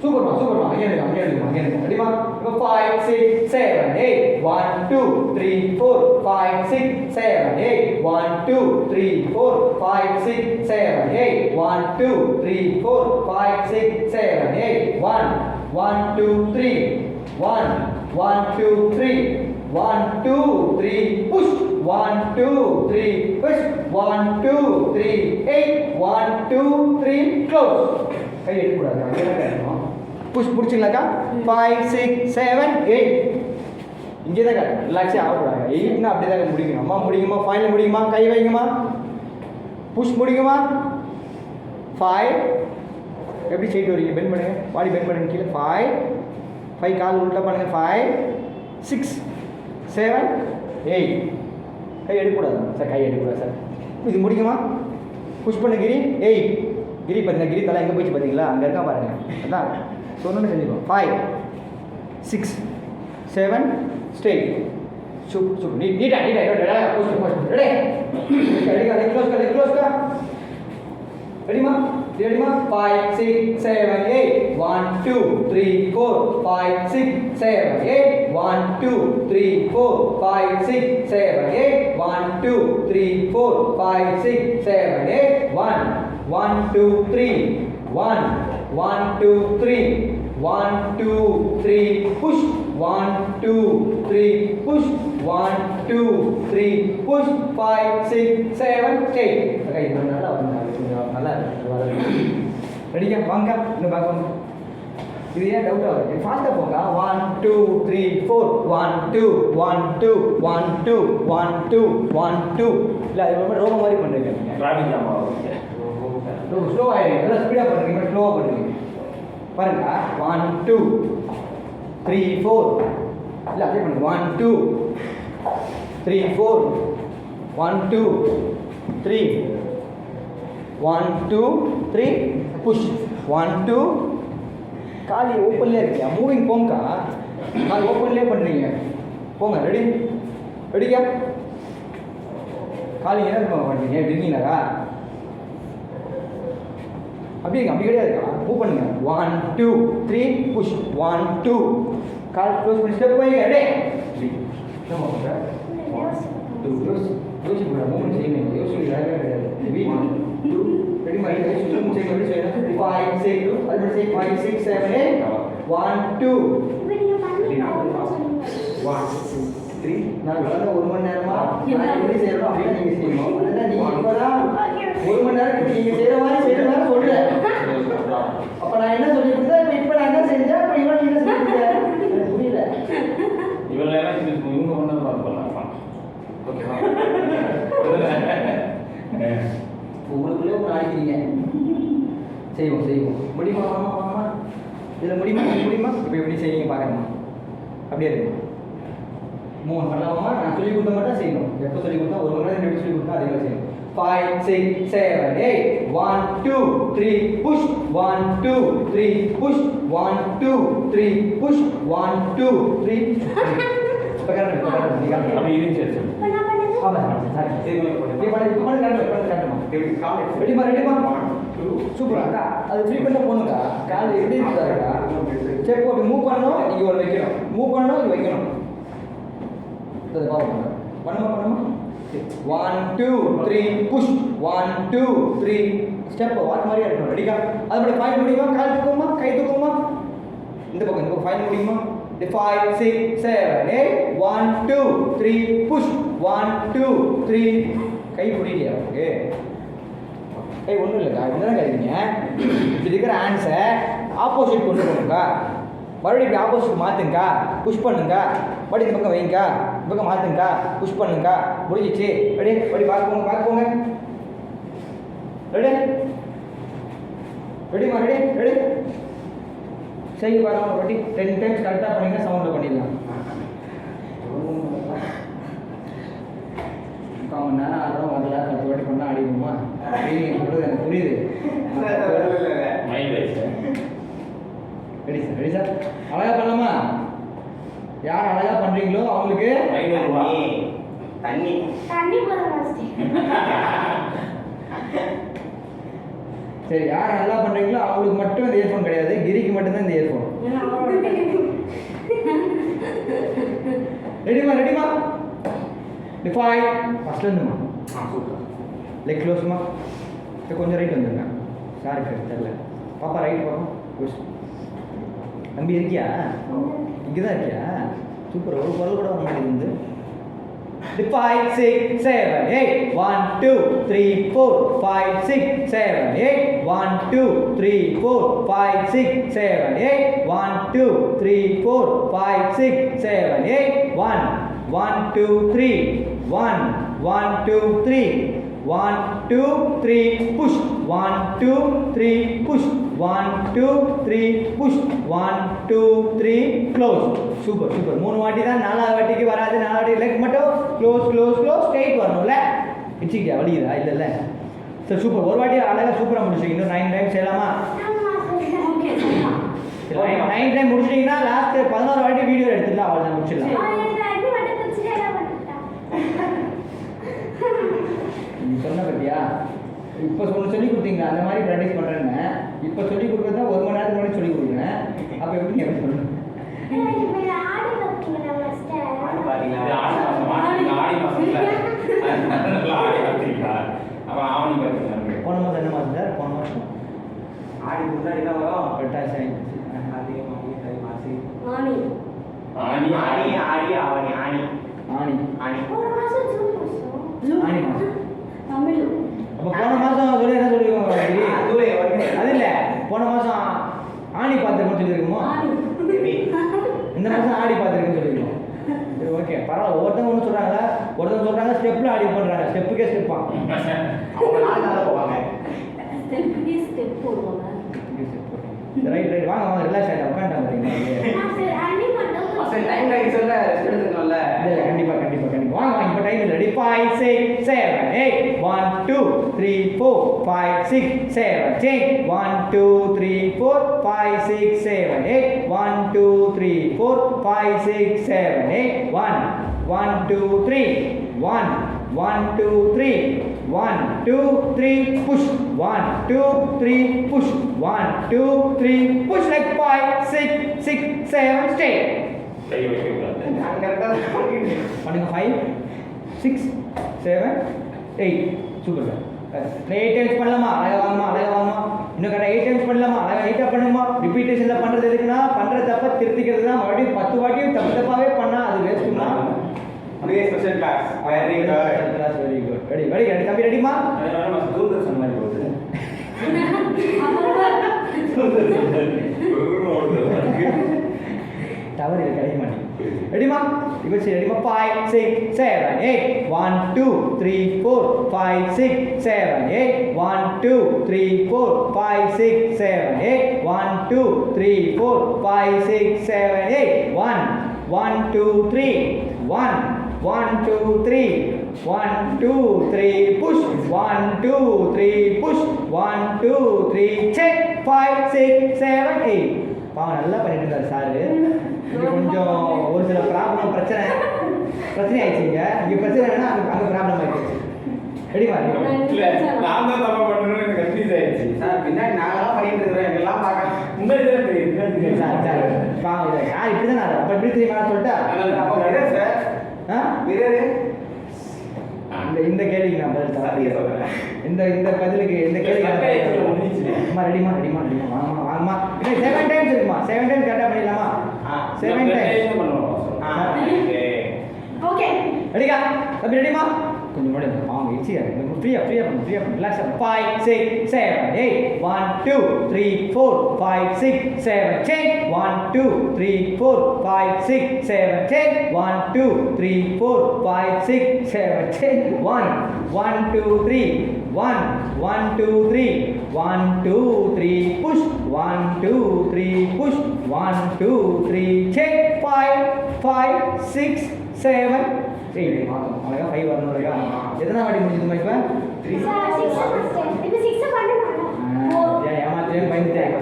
சூப்பர்மா அங்கே இருக்கு ரெடிமா இப்போ 5 6 7 8 1 2 3 4 5 6 7 8 1 2 3 4 5 6 7 8 1 2 3 4 5 6 7 8 1 1 2 3 1 1 2 3 1 2 3 push 1 2 3 push 1 2 3 8 1 2 3 close கை எடுக்கக்கூடாது அங்கே இருக்கணும் புஷ் பிடிச்சிங்களாக்கா 5 6 7 8 இங்கே தாங்க ரிலாக்ஸே ஆகக்கூடாது 8னா அப்படி தாங்க முடிக்கணும் அம்மா முடியுமா ஃபைனல் முடியுமா கை வைங்கம்மா புஷ் முடியுமா 5 எப்படி சைட் வரீங்க பெண்ட் பண்ணுங்க பாடி பெண்ட் பண்ணுங்க கீழே 5 கால் உள்ட்டா பண்ணுங்க 5 6 7 8 கை எடுக்கக்கூடாது சார் கை எடுக்கக்கூடாது சார் இது முடிக்குமா புஷ் பண்ணு கிரி 8 கிரி பார்த்தீங்கன்னா கிரி தலை எங்கே போயிடுச்சு பார்த்தீங்களா அங்கே இருக்கா பாருங்க அதான் சொன்னு செஞ்சுக்கோ 5 6 7 ஸ்ட்ரெயிட் நீட்டா ரெடிமா 5 6 7 8 1 2 3 4 5 6 7 8 1 2 3 4 5 6 7 8 1 2 3 4 5 6 7 8 1 2 3 1 1 2 3 1 2 3 push 1 2 3 push 1 2 3 push 5 6 7 8 ஓகே இது நல்லா நல்லா ரெடியா வாங்க இன்னும் பேக் வாங்க இது ஏன் டவுட் ஆகுது ஃபாஸ்ட்டாக போங்க 1 2 3 4 1 2 1 2 1 2 1 2 1 2 இல்லை அது ரொம்ப ரோபோ மாதிரி பண்ணுறீங்க டிராஃபிக் ஜாம் ஸ்லோ ஆகிடுங்க நல்லா ஸ்பீடாக பண்ணுறீங்க ஸ்லோவாக பண்ணுறீங்க பாருங்க 1 2 3 4 இல்லை அதே பண்ணுங்க 1 2 3 4 1 2 3 1 2 3 புஷ் 1 2 காலி ஓப்பன்லேயே இருக்கியா மூவிங் போங்கக்கா கால் ஓப்பன்லேயே பண்ணுறீங்க போங்க ரெடிக்கா காலி என்ன பண்ணுறீங்க ட்ரிங்கினாக்கா அப்படி கிடையாதுக்கா மூவ் பண்ணுங்க 1 2 3 புஷ் 1 2 கால் க்ளோஸ் பண்ணி ஸ்டெப் வைங்க ரெடி என்ன பண்ணுற யோசிக்க கூடாது மூவ்மெண்ட் செய்யணும் யோசிக்க கிடையாது 2 ரெடி மாதிரி மூவ்மெண்ட் செய்யணும் 5 6 அது சே 5 6 7 8 1 2 1 3 நான் வந்து 1 மணி நேரமா நான் எப்படி செய்யறோம் அப்படியே நீங்க செய்யணும் அதனால நீங்க இப்பதான் 1 மணி நேரம் நீங்க செய்யற மாதிரி சொல்றேன் அப்ப நான் என்ன சொல்லி கொடுத்தேன் இப்ப நான் என்ன செஞ்சேன் அப்ப இவன் என்ன செஞ்சேன் புரியல இவங்க எல்லாம் இவங்க ஒன்று பண்ணலாம் ஓகேவா மாட்டிக்கிறீங்க. செய்வோம் முடியுமா வாமா இதில் முடியுமா இப்போ எப்படி செய்வீங்க பார்க்கணுமா? அப்படியே இருக்குமா? 3 பண்ணலாமா? நான் சொல்லி கொடுத்த மட்டும் செய்யணும். எப்போ சொல்லி கொடுத்தா 1 மணி நேரம் எப்படி சொல்லி கொடுத்தா அதே மாதிரி செய்யணும். 5 6 7 8 1 2 3 push 1 2 3 push 1 2 3 push 1 2 3 பக்கத்துல அப்படி இருந்துச்சு ஆமா சார் நீ பண்ணு காட்டுமா ரெடிமா சூப்பர் அக்கா அது ஃப்ரீ பண்ண போணுக்கா கால் எப்படி இருக்குதாக்கா ஸ்டெப் போட்டு மூவ் பண்ணணும் இங்க ஒரு வைக்கணும் மூவ் பண்ணணும் இங்க வைக்கணும் அது பாருங்க பண்ணுமா 1 2 3 push 1 2 3 ஸ்டெப் வாட் மாதிரியா இருக்கணும் ரெடிக்கா அது மாதிரி ஃபைன் முடியுமா கால் தூக்குமா கை தூக்குமா இந்த பக்கம் ஃபைன் முடியுமா 5 6 7 8 1 2 3 push 1 2 3 கை முடியலையா ஓகே கை ஒன்றும் இல்லைக்கா இப்படிதான் கைங்க இப்படி இருக்கிற ஹேண்ட்ஸை ஆப்போசிட் கொண்டு போகணுக்கா மறுபடியும் இப்படி ஆப்போசிட் மாற்றுங்கக்கா புஷ் பண்ணுங்க மறுபடியும் இந்த பக்கம் வைங்கக்கா இந்த பக்கம் மாற்றுங்கக்கா புஷ் பண்ணுங்கக்கா முடிஞ்சிச்சு படி பார்க்க போங்க ரெடிமா ரெடி செய்ய பாருங்க ஒரு வாட்டி 10 டைம்ஸ் கரெக்டாக பண்ணிங்கன்னா சவுண்டில் பண்ணிடலாம் 3 மணி நேரம் ஆடுறோம் வரல 10 வாட்டி பண்ணால் ஆடிடுமா நீங்கள் சொல்கிறது எனக்கு புரியுது ரெடி சார் அழகாக பண்ணலாமா யார் அழகாக பண்ணுறீங்களோ அவங்களுக்கு தண்ணி சரி யார் நல்லா பண்ணுறீங்களோ அவங்களுக்கு மட்டும் இந்த இயர்ஃபோன் கிடையாது கிரிக்கு மட்டும்தான் இந்த இயர்ஃபோன் ரெடிமா 5 ஃபஸ்ட்ல இருந்துமா லெக் க்ளோஸ்மா இப்போ கொஞ்சம் ரைட் வந்துருங்க சாரி தெரியல பாப்பா ரைட் பாப்பா க்ளோஸ் தம்பி இருக்கியா இங்கே தான் இருக்கியா சூப்பர் ஒரு குரல் கூட வர மாட்டேங்குது 5 6 7 8 1 2 3 4 5 6 7 8 1 2 3 4 5 6 7 8 1 2 3 4 5 6 7 8 1 1 2 3 1 1 2 3 1 2 3 push 1 2 3 push 1 2 3 push 1 2 3 close super 3 வாட்டி தான் 4வது வாட்டிக்கு வராது 4வது வாட்டி லெக் மட்டும் க்ளோஸ் ஸ்ட்ரைட் வரணும்ல இச்சிக்கியா வலிக்குதா இல்ல சரி சூப்பர் ஒரு வாட்டி அழகா சூப்பரா முடிச்சிங்க இன்னும் 9 டைம் செய்யலாமா 9 டைம் முடிச்சிட்டீங்கன்னா லாஸ்ட் 11 வாட்டி வீடியோ எடுத்துடலாம் அவ்வளவுதான் முடிச்சிடலாம் நீ சொன்ன பத்தியா இப்போ சொல்லி கொடுத்தீங்களா அந்த மாதிரி ப்ராக்டிஸ் பண்ணுறேன்னு இப்போ சொல்லி கொடுக்குறது தான் 1 மணி நேரத்துக்கு முன்னாடி சொல்லி கொடுக்குறேன் அப்போ எப்படி எப்படி சொல்லணும் போன மாதம் என்ன மாதம் சார் போன மாதம் ஆடி முன்னாடி என்ன வரும் பட்டாசு ஆணி மாதம் அப்போ போன மாதம் சொல்லி என்ன சொல்லிருக்கோம் அது இல்லை போன மாதம் ஆணி பார்த்துருக்கோம் சொல்லியிருக்கோமோ இந்த மாதம் ஆடி பார்த்துருக்கேன்னு சொல்லியிருக்கோம் சரி ஓகே பரவாயில்ல ஒருத்தவங்க சொல்கிறாங்க ஸ்டெப்பில் ஆடி பண்ணுறாங்க ஸ்டெப்புக்கே ஸ்டெப்பான் ரைட் வாங்க ரிலாக்ஸ் ஆகிட்டா உட்காந்துட்டாங்க சொல்ல கண்டிப்பாக வாங்க இப்போ டைம் இல்லை ready 5 6 7 8 1 2 3 4 5 6 7 change 1 2 3 4 5 6 7 8 1 2 3 4 5 6 7 8 1 1 2 3 1 1 2 3 1 2 3 push 1 2 3 push 1 2 3 push like 5 6 6 7 stay பண்ணுங்க 5 6 7 8 சூப்பர் 8 டைம்ஸ் பண்ணலாமா அழகா வாங்கமா இன்னும் கரெக்டாக 8 டைம்ஸ் பண்ணலாமா அழகா 8 பண்ணுமா ரிப்பீட்டேஷனில் பண்ணுறது எதுக்குன்னா பண்ணுற தப்பை திருத்திக்கிறது தான் மறுபடியும் 10 வாட்டியும் தப்பாகவே பண்ணால் அது வேஸ்ட்டுமா special class very good ready தம்பி ரெடிமா தூர்தர்ஷன் மாதிரி போகுது டவர் கிடைக்க மாட்டேங்குது ரெடிமா இப்போ சரி ரெடிமா 5 6 7 8 1 2 3 4 5 6 7 8 1 2 3 4 5 6 7 8 1 2 3 4 5 6 7 8 1 1 2 3 1 1 2 3 1 2 3 push 1 2 3 push 1 2 3 check 5 6 7 8 பாவம் நல்லா பண்ணிட்டு இருந்தாரு சாரு. இது கொஞ்சம் ஒரு சில ப்ராப்ளம் பிரச்சனை ஆயிடுச்சுங்க. இங்கே பிரச்சனை என்னன்னா அங்கே ப்ராப்ளம் ஆயிடுச்சு. ரெடிமா இல்ல நான் தான் தப்பா பண்றேன்னு எனக்கு கன்ஃபியூஸ் ஆயிடுச்சு. சார் பின்னாடி நாங்களாம் பண்ணிட்டு இருக்கிறோம் எங்கெல்லாம் பார்க்க முன்னாடி தான் தெரியும். சார் பாவம் யார் இப்படி தான் அப்போ இப்படி தெரியுமா சொல்லிட்டா அப்போ விரர் சார் விரரு இந்த கேள்விக்கு நான் பதில் சரியா சொல்றேன். இந்த பதிலுக்கு இந்த கேள்விக்கு அம்மா ரெடிமா வாங்கம்மா வாங்கம்மா இல்லை 7 டைம்ஸ் இருக்குமா 7 டைம்ஸ் கரெக்டாக பண்ணிடலாமா 7 டைம்ஸ் ஓகே ரெடிக்கா தம்பி ரெடிமா கொஞ்சம் முன்னாடி அவங்க ஈஸியாக இருக்கு ஃப்ரீயாக பண்ணு ரிலாக்ஸ் 5 6 7 8 1 2 3 4 5 6 7 10 1 2 3 4 5 6 7 10 1 2 3 4 5 6 7 10 1 1 2 3 1 1 2 3 1 2 3 push 1 2 3 push 1 2 3 check 5 6 7 8 அழகா 5 வரணும் அழகா எத்தனை வாட்டி முடிஞ்சதுமா இப்போ 3 இது 6 பண்ணனும் ஏமாத்திரேன்னு பயந்துட்டேன்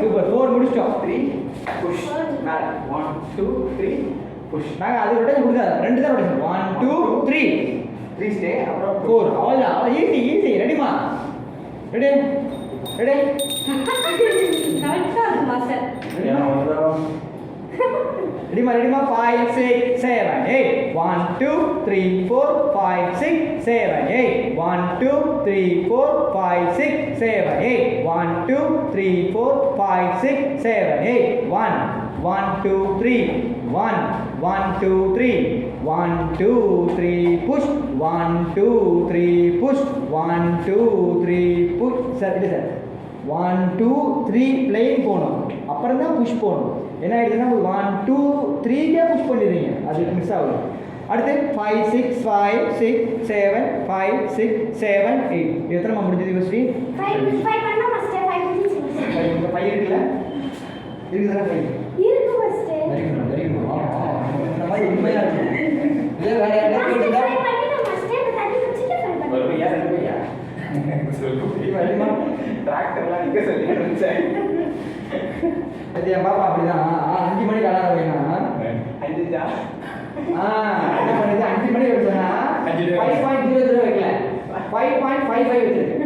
சூப்பர் 4 முடிச்சிட்டோம் 3 புஷ் மேல 1 2 3 புஷ் நாங்கள் அது ரொட்டேஷன் கொடுக்காது 2 தான் ரொட்டேஷன் 1 2 3 3 ஸ்டே அப்புறம் 4 அவ்வளோதான் ஈஸி ரெடிமா ரெடி கரெக்ட்டா இருக்கு master ரெடிமா 5 6 7 8 1 2 3 4 5 6 7 8 1 2 3 4 5 6 7 8 1 2 3 4 5 6 7 8 1 1 2 3 1 1 2 3 1 2 3 push 1 2 3 push 1 2 3 push sir இது சார் 1 2 3 பிளேன் போகணும் அப்புறம் தான் புஷ் போகணும் என்ன ஆகிடுதுன்னா 1 2 3 புஷ் பண்ணிடுறீங்க அது மிஸ் ஆகுது அடுத்து 5 6 5 6 7 5 6 7 8 எத்தனை முடிஞ்சது யோசி 5 பண்ணா மாஸ்டர் 5 5 இருக்குல்ல இருக்குதானே 5 இருக்கு மாஸ்டர் வெரி குட் இந்த மாதிரி உண்மையாக இருக்கும் இல்லை வேற யாராவது மாஸ்டர் பண்ணிட்டோம் மாஸ்டர் தண்ணி குடிச்சிட்டு ஃபைன் பண்ணு ஒரு பையா ரெண்டு பையா ரெடிமா டிராக்டர்லாம் நிக்க சொல்லி நினைச்சேன் அது என் பாப்பா அப்படிதான் 5 மணிக்கு அலாரம் வைக்கணும் அஞ்சுதா என்ன பண்ணுது 5 மணிக்கு வச்சா 5.00 வைக்கல 5.55 வச்சிருக்கு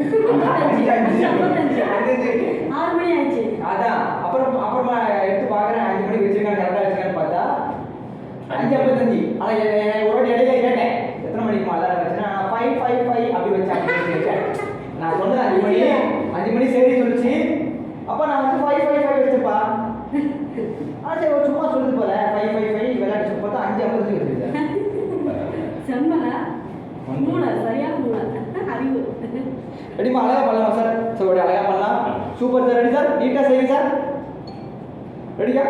6 மணி ஆயிடுச்சு அதான் அப்புறமா எடுத்து பார்க்குறேன் 5 மணிக்கு வச்சிருக்காங்க கரெக்டாக வச்சிருக்கான்னு பார்த்தா 5:55 ஆனால் ஒரு வாட்டி இடையில கேட்டேன் எத்தனை மணிக்கு அலாரம் வச்சுன்னா 5:55 அப்படி வச்சேன் நான் சொன்னது 5 மணி சரி சொல்லிச்சு அப்போ நான் வந்து 5:55 வச்சேன்ப்பா சரி ஒரு சும்மா சொல்லுது போல 5:55 விளையாட்டு பார்த்தா 5:50 வச்சிருக்கேன் செம்மல மூளை சரியா மூளை அறிவு ரெடிமா அழகா பண்ணலாம் சார் சரி அழகா பண்ணலாம் சூப்பர் சார் ரெடி சார் நீட்டாக செய்யுங்க சார் ரெடியா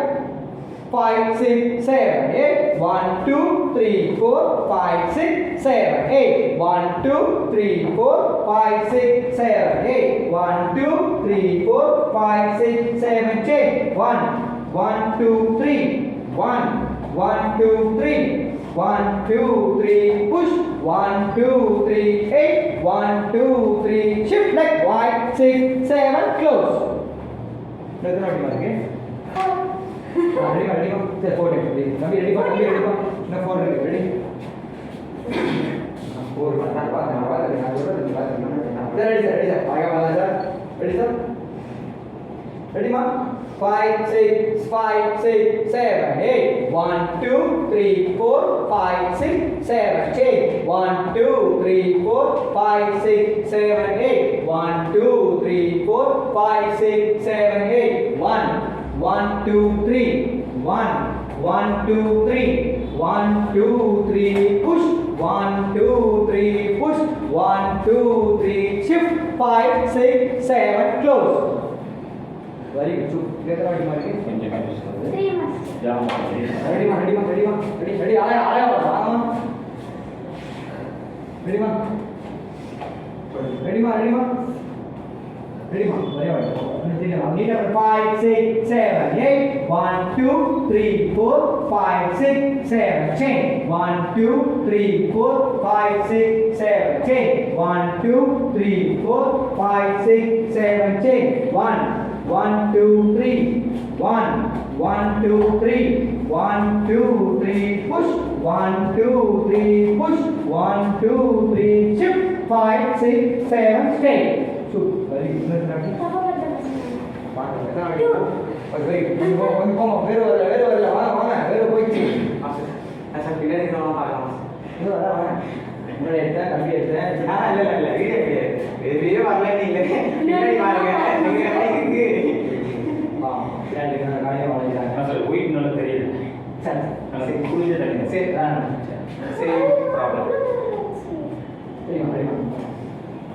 5 6 7 8 1 2 3 4 5 6 7 8 1 2 3 4 5 6 7 8 1 2 3 4 5 6 7 10 1 1 2 3 1 1 2 3 1 2 3 push 1 2 3 8 1 2 3 shift leg wide 6 7 close எத்தனை வாட்டி பாருங்க ரெடி சரி 4 ரெடி தம்பி ரெடி தம்பி ரெடி இன்னும் 4 ரெடி ரெடி 4 பாத்து நான் சொல்றது பாத்து ரெடி சார் பாருங்க வாங்க sir ready sir ரெடிமா 5 6 5 6 7 8 1 2 3 4 5 6 7 8 1 2 3 4 5 6 7 8 1 2 3 4 5 6 7 8 1 1 2 3 1 1 2 3 1 2 3 push 1 2 3 push 1 2 3 shift 5 6 7 close very good super எத்தனை வாட்டி மார்க்கு கொஞ்சம் கன்ஃபியூஸ் ஆகுது 3 மாஸ்டர். ஜாமா ரெடிமா ரெடி ஆயா வாமா ரெடிமா ரெடிமா வெரி வாட்டி நீங்க 5 6 7 8 1 2 3 4 5 6 7 chain 1 2 3 4 5 6 7 chain 1 2 3 4 5 6 7 chain 1 1 2 3 1 1 2 3 1 2 3 push 1 2 3 push 1 2 3 shift 5 6 7 stay very good தப்பா பண்ண மாஸ்டர். வேற வரல வாங்க வேற போயிடுச்சு சார் பின்னாடி நான் பார்க்கலாம் முன்னாடி எடுத்தேன் கம்பி எடுத்தேன் இல்ல வீடியோ கிடையாது எதுவே வரல நீங்க பின்னாடி பாருங்க நீங்க இருக்கு காலையில் வாங்கிட்டாங்க சார் ஒயிட் நல்லா தெரியல சரி அது குளிஞ்ச தண்ணி சரி சரி ப்ராப்ளம்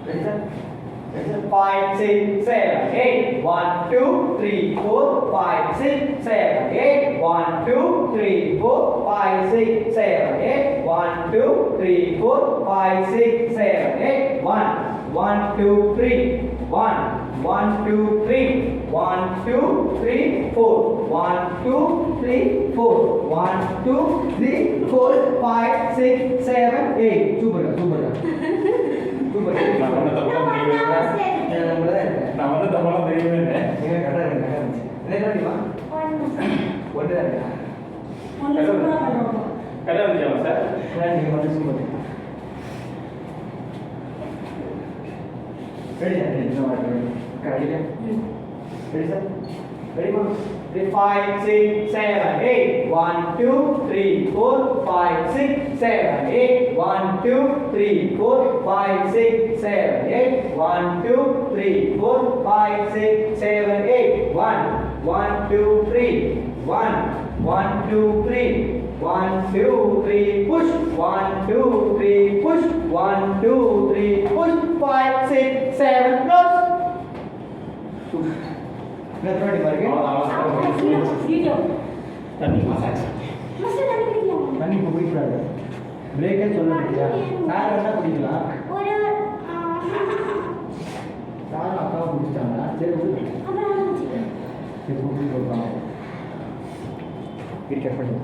Ready, sir? 5 6 7 8 1 2 3 4 5 6 7 8 1 2 3 4 5 6 7 8 1 2 3 4 5 6 7 8 1 1 2 3 1 1 2 3 1 2 3 4 1 2 3 4 1 2 3 4 5 6 7 8 super நான் வந்து தப்பெல்லாம் தெரியவே இல்லை. நான் வந்து தப்பெல்லாம் தெரியவே இல்லை. ஒன்னு சூப்பரா பண்ணுவோம். கரெக்டாக இருந்துச்சாமா sir Ready, 5 6 7 8 1 2 3 4 5 6 7 8 1 2 3 4 5 6 7 8 1 2 3 4 5 6 7 8 1 1 2 3 1 1 2 3 1 2 3 push 1 2 3 push 1 2 3 push 5 6 7 close video. தண்ணி மாஸ்டர் தண்ணி குடிக்கலாம். தண்ணி இப்போ குடிக்கூடாது பிரேக்கே சொல்ல முடியா சார் என்ன குடிக்கலாம் ஒரு சார் அக்காவை குடிச்சிட்டாங்க சரி அப்புறம் சரி குடிச்சு கொடுப்பாங்க வீட்டு பண்ணி